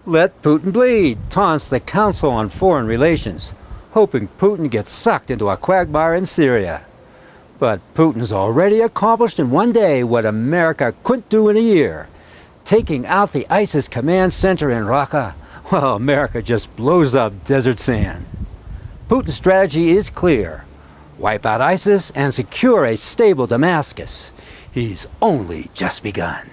Let Putin bleed, taunts the Council on Foreign Relations, hoping Putin gets sucked into a quagmire in Syria. But Putin's already accomplished in one day what America couldn't do in a year. Taking out the ISIS command center in Raqqa, well, America just blows up desert sand. Putin's strategy is clear. Wipe out ISIS and secure a stable Damascus. He's only just begun.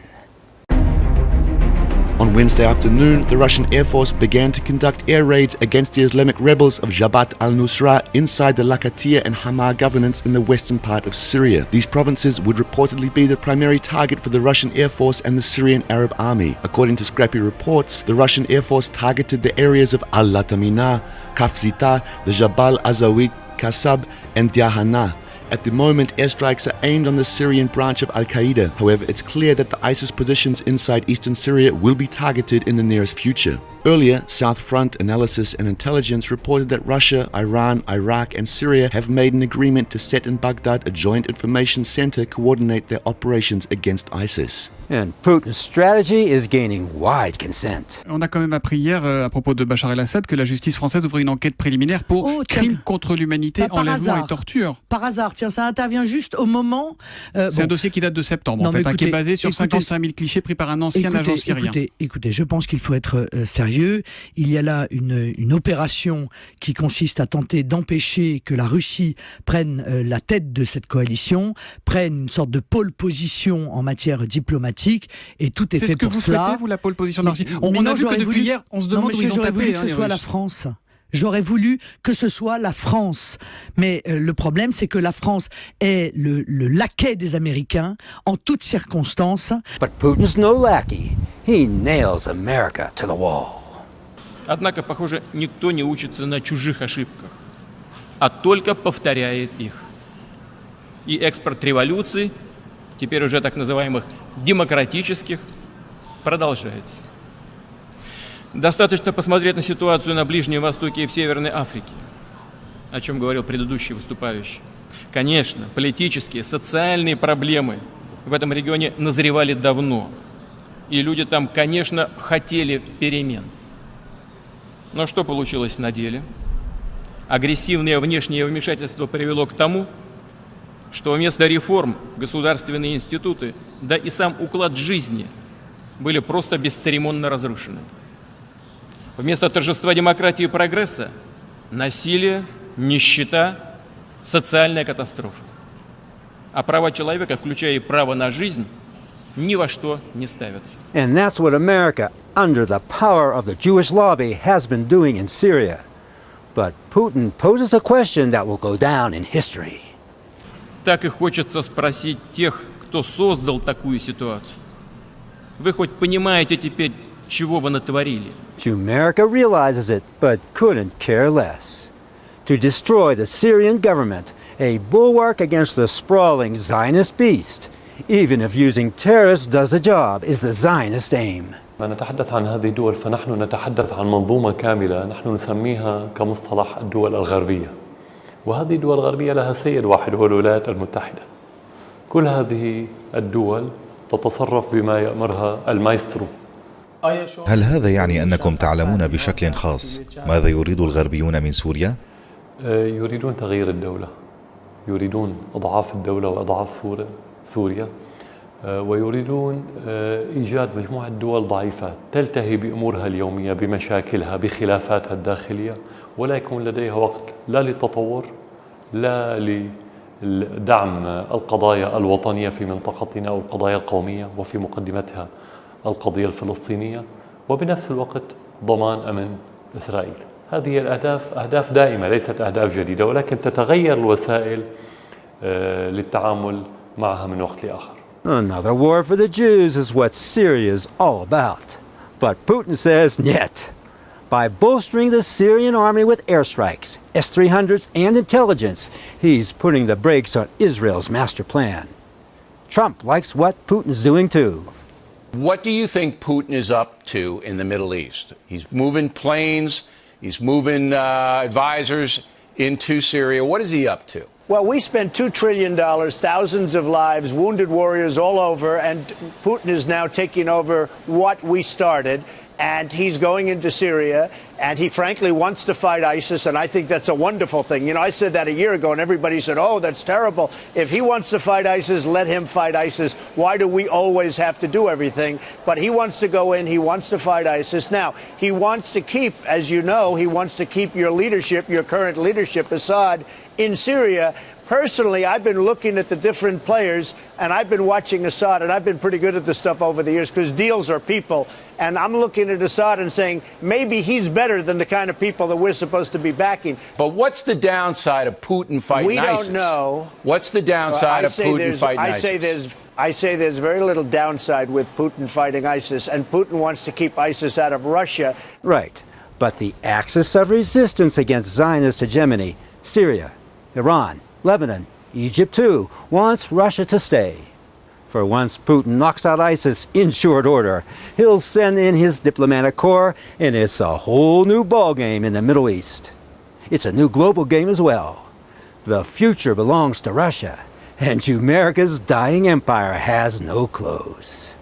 On Wednesday afternoon, the Russian Air Force began to conduct air raids against the Islamic rebels of Jabhat al-Nusra inside the Latakia and Hama governorates in the western part of Syria. These provinces would reportedly be the primary target for the Russian Air Force and the Syrian Arab Army. According to scrappy reports, the Russian Air Force targeted the areas of Al-Latamina, Kafzita, the Jabal Azawi, Kasab, and Diahana. At the moment, airstrikes are aimed on the Syrian branch of Al-Qaeda. However, it's clear that the ISIS positions inside eastern Syria will be targeted in the nearest future. Earlier, South Front Analysis and Intelligence reported that Russia, Iran, Iraq, and Syria have made an agreement to set in Baghdad a joint information center to coordinate their operations against ISIS. And Putin's strategy is gaining wide consent. On a quand même appris hier, à propos de Bachar el-Assad, que la justice française ouvrait une enquête préliminaire pour crimes contre l'humanité, enlèvement et torture. Par hasard, tiens, ça intervient juste au moment... C'est un dossier qui date de septembre, en fait, écoutez, qui est basé sur 55 000 clichés pris par un ancien agent syrien. Écoutez, je pense qu'il faut être sérieux. Il y a là une opération qui consiste à tenter d'empêcher que la Russie prenne la tête de cette coalition, prenne une sorte de pole position en matière diplomatique, et tout est fait pour cela. C'est ce que vous souhaitez, vous, la pole position de la Russie? On a vu que depuis hier, on se demande où ils ont tapé. J'aurais voulu que ce soit la France. J'aurais voulu que ce soit la France. Mais le problème, c'est que la France est le laquais des Américains en toutes circonstances. But Putin's no lackey. He nails America to the wall. Однако, похоже, никто не учится на чужих ошибках, а только повторяет их. И экспорт революций, теперь уже так называемых демократических, продолжается. Достаточно посмотреть на ситуацию на Ближнем Востоке и в Северной Африке, о чем говорил предыдущий выступающий. Конечно, политические, социальные проблемы в этом регионе назревали давно, и люди там, конечно, хотели перемен. Но что получилось на деле? Агрессивное внешнее вмешательство привело к тому, что вместо реформ государственные институты, да и сам уклад жизни были просто бесцеремонно разрушены. Вместо торжества демократии и прогресса – насилие, нищета, социальная катастрофа. А права человека, включая и право на жизнь, ни во что не ставятся. And that's what America, under the power of the Jewish lobby, has been doing in Syria. But Putin poses a question that will go down in history. Так и хочется спросить тех, кто создал такую ситуацию. Вы хоть понимаете теперь, чего вы натворили? America realizes it, but couldn't care less. To destroy the Syrian government, a bulwark against the sprawling Zionist beast. Even if using terrorists does the job, is the Zionist aim. نتحدث عن هذه الدول فنحن نتحدث عن منظومة كاملة نحن نسميها كمصطلح الدول الغربية. وهذه الدول الغربية لها سيد واحد هو الولايات المتحدة. كل هذه الدول تتصرف بما يأمرها المايسترو. هل هذا يعني أنكم تعلمون بشكل خاص ماذا يريد الغربيون من سوريا؟ يريدون تغيير الدولة. يريدون إضعاف الدولة وإضعاف سوريا. ويريدون إيجاد مجموعة دول ضعيفة تلتهي بأمورها اليومية بمشاكلها بخلافاتها الداخلية ولا يكون لديها وقت لا للتطور لا لدعم القضايا الوطنية في منطقتنا أو القضايا القومية وفي مقدمتها القضية الفلسطينية وبنفس الوقت ضمان أمن إسرائيل. هذه الأهداف أهداف دائمة ليست أهداف جديدة ولكن تتغير الوسائل للتعامل معها من وقت لآخر. Another war for the Jews is what Syria's all about. But Putin says, niet. By bolstering the Syrian army with airstrikes, S-300s, and intelligence, he's putting the brakes on Israel's master plan. Trump likes what Putin's doing too. What do you think Putin is up to in the Middle East? He's moving planes, he's moving advisors into Syria. What is he up to? Well, we spent $2 trillion, thousands of lives, wounded warriors all over, and Putin is now taking over what we started. and he's going into Syria, and he frankly wants to fight ISIS, and I think that's a wonderful thing. You know, I said that a year ago, and everybody said, oh, that's terrible. If he wants to fight ISIS, let him fight ISIS. Why do we always have to do everything? But he wants to go in, he wants to fight ISIS. Now, he wants to keep, as you know, he wants to keep your leadership, your current leadership, Assad, in Syria. Personally, I've been looking at the different players, and I've been watching Assad, and I've been pretty good at this stuff over the years because deals are people. And I'm looking at Assad and saying maybe he's better than the kind of people that we're supposed to be backing. But what's the downside of Putin fighting ISIS? We don't know. What's the downside of Putin fighting ISIS? I say there's very little downside with Putin fighting ISIS, and Putin wants to keep ISIS out of Russia. Right. But the axis of resistance against Zionist hegemony, Syria, Iran, Lebanon, Egypt too, wants Russia to stay. For once Putin knocks out ISIS in short order, he'll send in his diplomatic corps, and it's a whole new ballgame in the Middle East. It's a new global game as well. The future belongs to Russia, and America's dying empire has no clothes.